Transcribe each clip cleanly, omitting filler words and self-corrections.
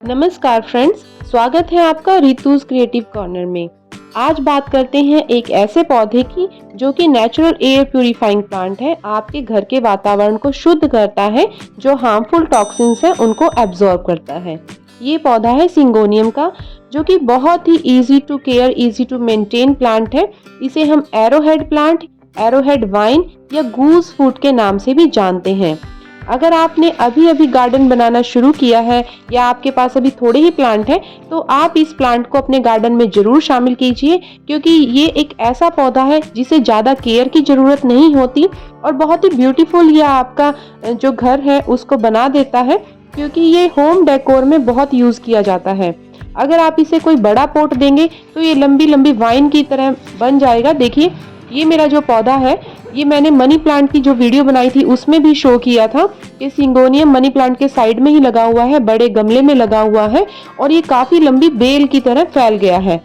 नमस्कार फ्रेंड्स, स्वागत है आपका रितुज क्रिएटिव कॉर्नर में। आज बात करते हैं एक ऐसे पौधे की जो कि नेचुरल एयर प्यूरिफाइंग प्लांट है। आपके घर के वातावरण को शुद्ध करता है, जो हार्मफुल टॉक्सिन्स है उनको एब्जॉर्ब करता है। ये पौधा है सिंगोनियम का, जो कि बहुत ही easy to care, easy to maintain plant है। इसे हम एरोहेड प्लांट, एरोहेड वाइन या गूज फूड के नाम से भी जानते हैं। अगर आपने अभी अभी गार्डन बनाना शुरू किया है या आपके पास अभी थोड़े ही प्लांट हैं, तो आप इस प्लांट को अपने गार्डन में जरूर शामिल कीजिए, क्योंकि ये एक ऐसा पौधा है जिसे ज़्यादा केयर की ज़रूरत नहीं होती और बहुत ही ब्यूटीफुल यह आपका जो घर है उसको बना देता है, क्योंकि ये होम डेकोर में बहुत यूज़ किया जाता है। अगर आप इसे कोई बड़ा पॉट देंगे तो ये लंबी लंबी वाइन की तरह बन जाएगा। देखिए, ये मेरा जो पौधा है, ये मैंने मनी प्लांट की जो वीडियो बनाई थी उसमें भी शो किया था कि सिंगोनियम मनी प्लांट के साइड में ही लगा हुआ है, बड़े गमले में लगा हुआ है और ये काफी लंबी बेल की तरह फैल गया है।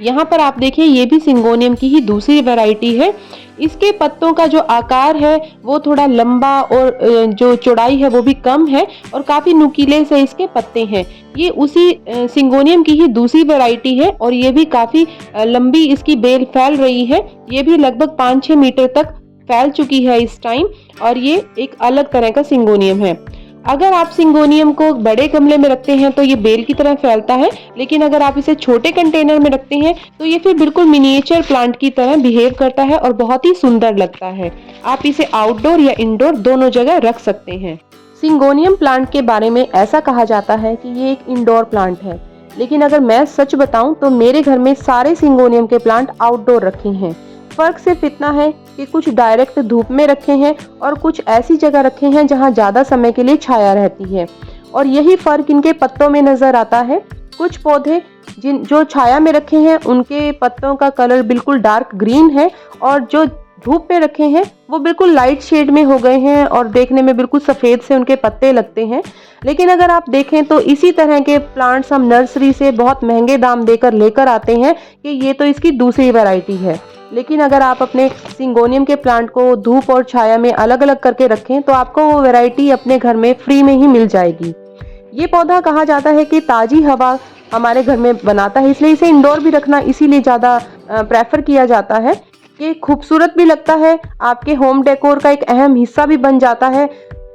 यहाँ पर आप देखिए, ये भी सिंगोनियम की ही दूसरी वैरायटी है। इसके पत्तों का जो आकार है वो थोड़ा लंबा और जो चौड़ाई है वो भी कम है और काफी नुकीले से इसके पत्ते हैं। ये उसी सिंगोनियम की ही दूसरी वैरायटी है और ये भी काफी लंबी इसकी बेल फैल रही है। ये भी लगभग 5-6 मीटर तक फैल चुकी है इस टाइम, और ये एक अलग तरह का सिंगोनियम है। अगर आप सिंगोनियम को बड़े गमले में रखते हैं तो ये बेल की तरह फैलता है, लेकिन अगर आप इसे छोटे कंटेनर में रखते हैं तो ये फिर बिल्कुल मिनिएचर प्लांट की तरह बिहेव करता है और बहुत ही सुंदर लगता है। आप इसे आउटडोर या इंडोर दोनों जगह रख सकते हैं। सिंगोनियम प्लांट के बारे में ऐसा कहा जाता है कि ये एक इंडोर प्लांट है, लेकिन अगर मैं सच बताऊं तो मेरे घर में सारे सिंगोनियम के प्लांट आउटडोर रखे हैं। फर्क सिर्फ इतना है कि कुछ डायरेक्ट धूप में रखे हैं और कुछ ऐसी जगह रखे हैं जहां ज्यादा समय के लिए छाया रहती है, और यही फर्क इनके पत्तों में नजर आता है। कुछ पौधे जो छाया में रखे हैं उनके पत्तों का कलर बिल्कुल डार्क ग्रीन है, और जो धूप पे रखे हैं वो बिल्कुल लाइट शेड में हो गए हैं और देखने में बिल्कुल सफेद से उनके पत्ते लगते हैं। लेकिन अगर आप देखें तो इसी तरह के प्लांट्स हम नर्सरी से बहुत महंगे दाम देकर लेकर आते हैं कि ये तो इसकी दूसरी वैरायटी है। लेकिन अगर आप अपने सिंगोनियम के प्लांट को धूप और छाया में अलग अलग करके रखें तो आपको वो वैरायटी अपने घर में फ्री में ही मिल जाएगी। ये पौधा कहा जाता है कि ताजी हवा हमारे घर में बनाता है, इसलिए इसे इंडोर भी रखना इसीलिए ज़्यादा प्रेफर किया जाता है कि खूबसूरत भी लगता है, आपके होम डेकोर का एक अहम हिस्सा भी बन जाता है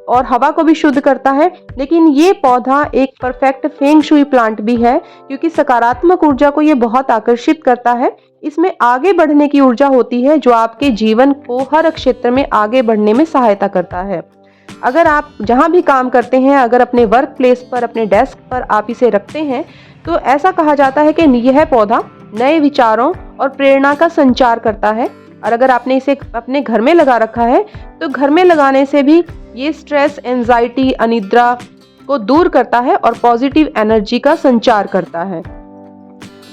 और हवा को भी शुद्ध करता है। लेकिन ये पौधा एक परफेक्ट फेंग शुई प्लांट भी है, क्योंकि सकारात्मक ऊर्जा को ये बहुत आकर्षित करता है। इसमें आगे बढ़ने की ऊर्जा होती है जो आपके जीवन को हर क्षेत्र में आगे बढ़ने में सहायता करता है। अगर आप जहाँ भी काम करते हैं, अगर अपने वर्क प्लेस पर, अपने डेस्क पर आप इसे रखते हैं, तो ऐसा कहा जाता है कि यह पौधा नए विचारों और प्रेरणा का संचार करता है। और अगर आपने इसे अपने घर में लगा रखा है तो घर में लगाने से भी ये स्ट्रेस, एंजाइटी, अनिद्रा को दूर करता है और पॉजिटिव एनर्जी का संचार करता है।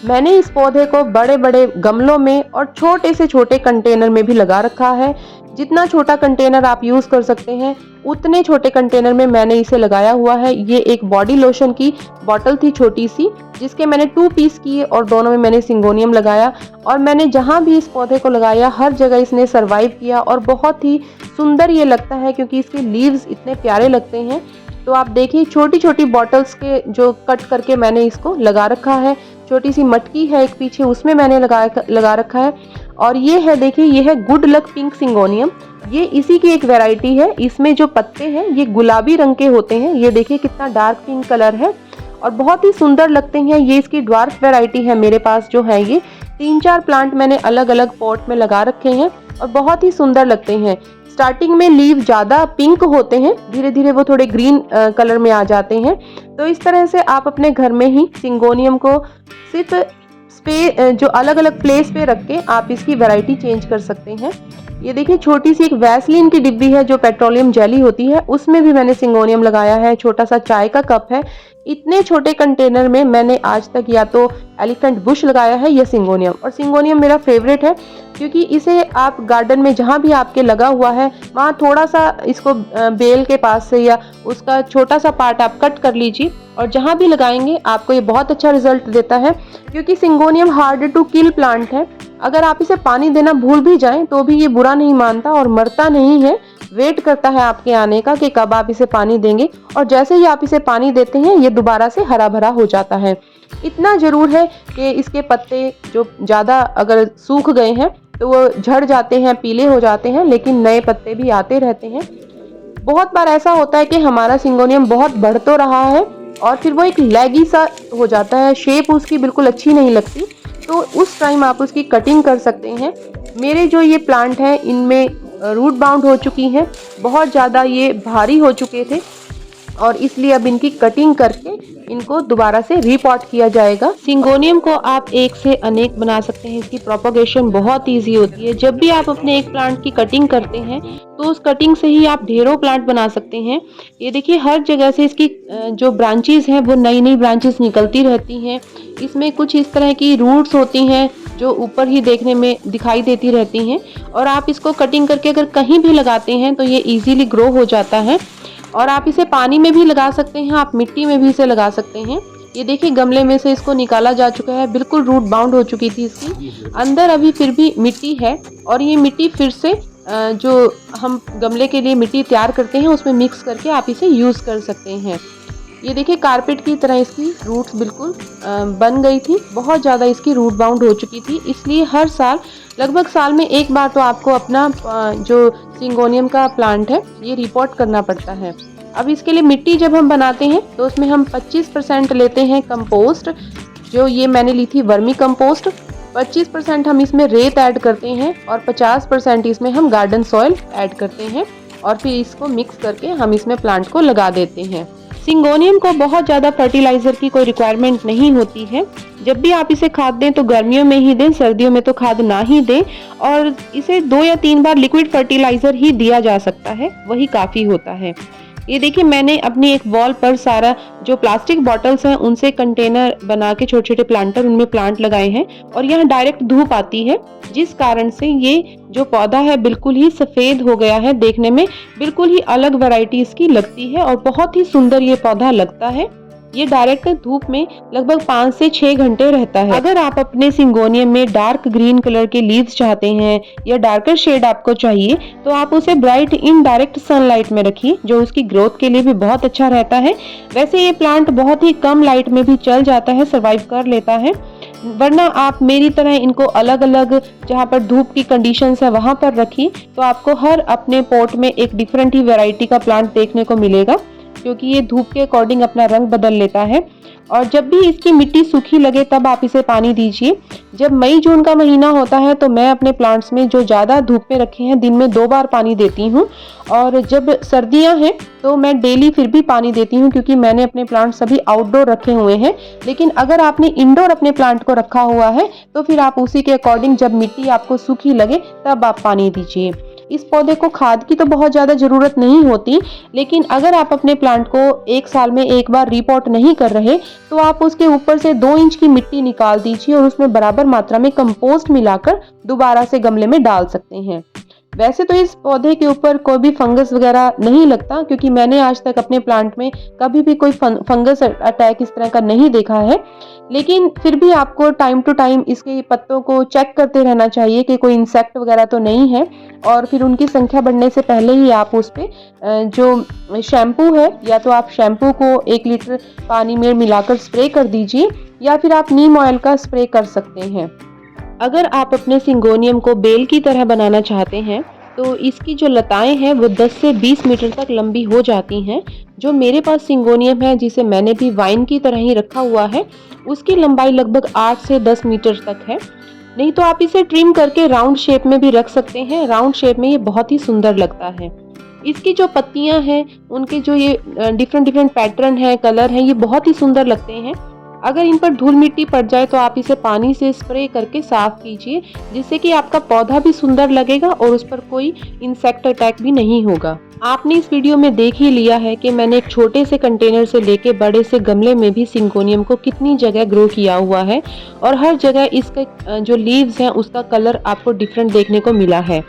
मैंने इस पौधे को बड़े बड़े गमलों में और छोटे से छोटे कंटेनर में भी लगा रखा है। जितना छोटा कंटेनर आप यूज़ कर सकते हैं उतने छोटे कंटेनर में मैंने इसे लगाया हुआ है। ये एक बॉडी लोशन की बॉटल थी छोटी सी, जिसके मैंने 2 पीस किए और दोनों में मैंने सिंगोनियम लगाया, और मैंने जहाँ भी इस पौधे को लगाया हर जगह इसने सरवाइव किया और बहुत ही सुंदर ये लगता है, क्योंकि इसके लीव्स इतने प्यारे लगते हैं। तो आप देखिए, छोटी छोटी बॉटल्स के जो कट करके मैंने इसको लगा रखा है। छोटी सी मटकी है एक पीछे, उसमें मैंने लगा रखा है। और ये है, देखिए, ये है गुड लक पिंक सिंगोनियम। ये इसी की एक वैरायटी है। इसमें जो पत्ते हैं ये गुलाबी रंग के होते हैं। ये देखिए कितना डार्क पिंक कलर है और बहुत ही सुंदर लगते हैं। ये इसकी ड्वार्फ वैरायटी है। मेरे पास जो है ये 3-4 प्लांट मैंने अलग अलग पॉट में लगा रखे हैं और बहुत ही सुंदर लगते हैं। स्टार्टिंग में लीव ज़्यादा पिंक होते हैं, धीरे धीरे वो थोड़े ग्रीन कलर में आ जाते हैं। तो इस तरह से आप अपने घर में ही सिंगोनियम को सिर्फ जो अलग अलग प्लेस पे रख के आप इसकी वैरायटी चेंज कर सकते हैं। ये देखिए, छोटी सी एक वैसलीन की डिब्बी है जो पेट्रोलियम जेली होती है, उसमें भी मैंने सिंगोनियम लगाया है। छोटा सा चाय का कप है। इतने छोटे कंटेनर में मैंने आज तक या तो एलिफेंट बुश लगाया है या सिंगोनियम, और सिंगोनियम मेरा फेवरेट है क्योंकि इसे आप गार्डन में जहाँ भी आपके लगा हुआ है वहाँ थोड़ा सा इसको बेल के पास से या उसका छोटा सा पार्ट आप कट कर लीजिए और जहाँ भी लगाएंगे आपको ये बहुत अच्छा रिजल्ट देता है। क्योंकि syngonium hard to kill plant है। अगर आप इसे पानी देना भूल भी जाएं तो भी ये बुरा नहीं मानता और मरता नहीं है। वेट करता है आपके आने का कि कब आप इसे पानी देंगे, और जैसे ही आप इसे पानी देते हैं ये दोबारा से हरा भरा हो जाता है। इतना ज़रूर है कि इसके पत्ते जो ज़्यादा अगर सूख गए हैं तो वो झड़ जाते हैं, पीले हो जाते हैं, लेकिन नए पत्ते भी आते रहते हैं। बहुत बार ऐसा होता है कि हमारा सिंगोनियम बहुत बढ़ तो रहा है और फिर वो एक लैगी सा हो जाता है, शेप उसकी बिल्कुल अच्छी नहीं लगती, तो उस टाइम आप उसकी कटिंग कर सकते हैं। मेरे जो ये प्लांट हैं इनमें रूट बाउंड हो चुकी हैं, बहुत ज़्यादा ये भारी हो चुके थे और इसलिए अब इनकी कटिंग करके इनको दोबारा से रीपॉट किया जाएगा। सिंगोनियम को आप एक से अनेक बना सकते हैं, इसकी प्रोपगेशन बहुत इजी होती है। जब भी आप अपने एक प्लांट की कटिंग करते हैं तो उस कटिंग से ही आप ढेरों प्लांट बना सकते हैं। ये देखिए हर जगह से इसकी जो ब्रांचेस हैं वो नई नई ब्रांचेस निकलती रहती हैं। इसमें कुछ इस तरह की रूट्स होती हैं जो ऊपर ही देखने में दिखाई देती रहती हैं, और आप इसको कटिंग करके अगर कहीं भी लगाते हैं तो ये इजीली ग्रो हो जाता है। और आप इसे पानी में भी लगा सकते हैं, आप मिट्टी में भी इसे लगा सकते हैं। ये देखिए गमले में से इसको निकाला जा चुका है, बिल्कुल रूट बाउंड हो चुकी थी इसकी, अंदर अभी फिर भी मिट्टी है और ये मिट्टी फिर से जो हम गमले के लिए मिट्टी तैयार करते हैं उसमें मिक्स करके आप इसे यूज़ कर सकते हैं। ये देखिए कारपेट की तरह इसकी रूट्स बिल्कुल बन गई थी, बहुत ज़्यादा इसकी रूट बाउंड हो चुकी थी, इसलिए हर साल लगभग साल में एक बार तो आपको अपना जो सिंगोनियम का प्लांट है ये रिपोर्ट करना पड़ता है। अब इसके लिए मिट्टी जब हम बनाते हैं तो उसमें हम 25% लेते हैं कंपोस्ट, जो ये मैंने ली थी वर्मी कंपोस्ट, 25% हम इसमें रेत ऐड करते हैं और 50% इसमें हम गार्डन सॉइल ऐड करते हैं और फिर इसको मिक्स करके हम इसमें प्लांट को लगा देते हैं। सिंगोनियम को बहुत ज़्यादा फर्टिलाइज़र की कोई रिक्वायरमेंट नहीं होती है। जब भी आप इसे खाद दें तो गर्मियों में ही दें, सर्दियों में तो खाद ना ही दें, और इसे 2 या 3 बार लिक्विड फर्टिलाइज़र ही दिया जा सकता है, वही काफ़ी होता है। ये देखिए मैंने अपनी एक वॉल पर सारा जो प्लास्टिक बॉटल्स हैं उनसे कंटेनर बना के छोटे छोटे प्लांटर उनमें प्लांट लगाए हैं, और यहाँ डायरेक्ट धूप आती है जिस कारण से ये जो पौधा है बिल्कुल ही सफ़ेद हो गया है, देखने में बिल्कुल ही अलग वैरायटी इसकी लगती है और बहुत ही सुंदर ये पौधा लगता है। ये डायरेक्ट धूप में लगभग 5 से 6 घंटे रहता है। अगर आप अपने सिंगोनियम में डार्क ग्रीन कलर के लीव्स चाहते हैं या डार्कर शेड आपको चाहिए तो आप उसे ब्राइट इनडायरेक्ट सनलाइट में रखिए, जो उसकी ग्रोथ के लिए भी बहुत अच्छा रहता है। वैसे ये प्लांट बहुत ही कम लाइट में भी चल जाता है, सर्वाइव कर लेता है, वरना आप मेरी तरह इनको अलग अलग जहाँ पर धूप की कंडीशंस है वहाँ पर रखिए तो आपको हर अपने पॉट में एक डिफरेंट ही वैरायटी का प्लांट देखने को मिलेगा, क्योंकि ये धूप के अकॉर्डिंग अपना रंग बदल लेता है। और जब भी इसकी मिट्टी सूखी लगे तब आप इसे पानी दीजिए। जब मई जून का महीना होता है तो मैं अपने प्लांट्स में जो ज़्यादा धूप में रखे हैं दिन में 2 बार पानी देती हूँ, और जब सर्दियाँ हैं तो मैं डेली फिर भी पानी देती हूँ, क्योंकि मैंने अपने प्लांट सभी आउटडोर रखे हुए हैं। लेकिन अगर आपने इंडोर अपने प्लांट को रखा हुआ है तो फिर आप उसी के अकॉर्डिंग जब मिट्टी आपको सूखी लगे तब आप पानी दीजिए। इस पौधे को खाद की तो बहुत ज़्यादा ज़रूरत नहीं होती, लेकिन अगर आप अपने प्लांट को 1 साल में एक बार रिपॉट नहीं कर रहे तो आप उसके ऊपर से 2 इंच की मिट्टी निकाल दीजिए और उसमें बराबर मात्रा में कंपोस्ट मिलाकर दोबारा से गमले में डाल सकते हैं। वैसे तो इस पौधे के ऊपर कोई भी फंगस वगैरह नहीं लगता, क्योंकि मैंने आज तक अपने प्लांट में कभी भी कोई फंगस अटैक इस तरह का नहीं देखा है, लेकिन फिर भी आपको टाइम टू टाइम इसके पत्तों को चेक करते रहना चाहिए कि कोई इंसेक्ट वगैरह तो नहीं है, और फिर उनकी संख्या बढ़ने से पहले ही आप उस पर जो शैम्पू है या तो आप शैम्पू को 1 लीटर पानी में मिलाकर स्प्रे कर दीजिए या फिर आप नीम ऑयल का स्प्रे कर सकते हैं। अगर आप अपने सिंगोनियम को बेल की तरह बनाना चाहते हैं तो इसकी जो लताएं हैं वो 10 से 20 मीटर तक लंबी हो जाती हैं। जो मेरे पास सिंगोनियम है जिसे मैंने भी वाइन की तरह ही रखा हुआ है, उसकी लंबाई लगभग 8 से 10 मीटर तक है। नहीं तो आप इसे ट्रिम करके राउंड शेप में भी रख सकते हैं, राउंड शेप में ये बहुत ही सुंदर लगता है। इसकी जो पत्तियां हैं उनके जो ये डिफरेंट पैटर्न है, कलर है, ये बहुत ही सुंदर लगते हैं। अगर इन पर धूल मिट्टी पड़ जाए तो आप इसे पानी से स्प्रे करके साफ कीजिए, जिससे कि आपका पौधा भी सुंदर लगेगा और उस पर कोई इंसेक्ट अटैक भी नहीं होगा। आपने इस वीडियो में देख ही लिया है कि मैंने एक छोटे से कंटेनर से लेके बड़े से गमले में भी सिंगोनियम को कितनी जगह ग्रो किया हुआ है, और हर जगह इसके जो लीव्स हैं उसका कलर आपको डिफरेंट देखने को मिला है।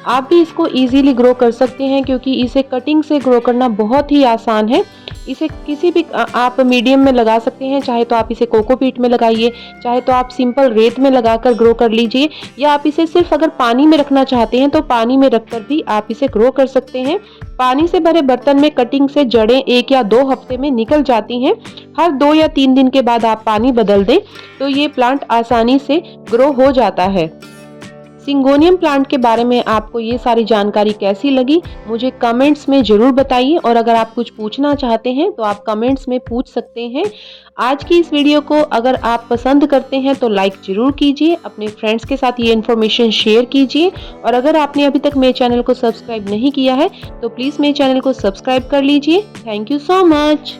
आप भी इसको इजीली ग्रो कर सकते हैं क्योंकि इसे कटिंग से ग्रो करना बहुत ही आसान है। इसे किसी भी आप मीडियम में लगा सकते हैं, चाहे तो आप इसे कोकोपीट में लगाइए, चाहे तो आप सिंपल रेत में लगाकर ग्रो कर लीजिए, या आप इसे सिर्फ अगर पानी में रखना चाहते हैं तो पानी में रखकर भी आप इसे ग्रो कर सकते हैं। पानी से भरे बर्तन में कटिंग से जड़ें 1 या 2 हफ्ते में निकल जाती हैं। हर 2 या 3 दिन के बाद आप पानी बदल दें तो ये प्लांट आसानी से ग्रो हो जाता है। सिंगोनियम प्लांट के बारे में आपको ये सारी जानकारी कैसी लगी, मुझे कमेंट्स में ज़रूर बताइए, और अगर आप कुछ पूछना चाहते हैं तो आप कमेंट्स में पूछ सकते हैं। आज की इस वीडियो को अगर आप पसंद करते हैं तो लाइक ज़रूर कीजिए, अपने फ्रेंड्स के साथ ये इन्फॉर्मेशन शेयर कीजिए, और अगर आपने अभी तक मेरे चैनल को सब्सक्राइब नहीं किया है तो प्लीज़ मेरे चैनल को सब्सक्राइब कर लीजिए। Thank you so much.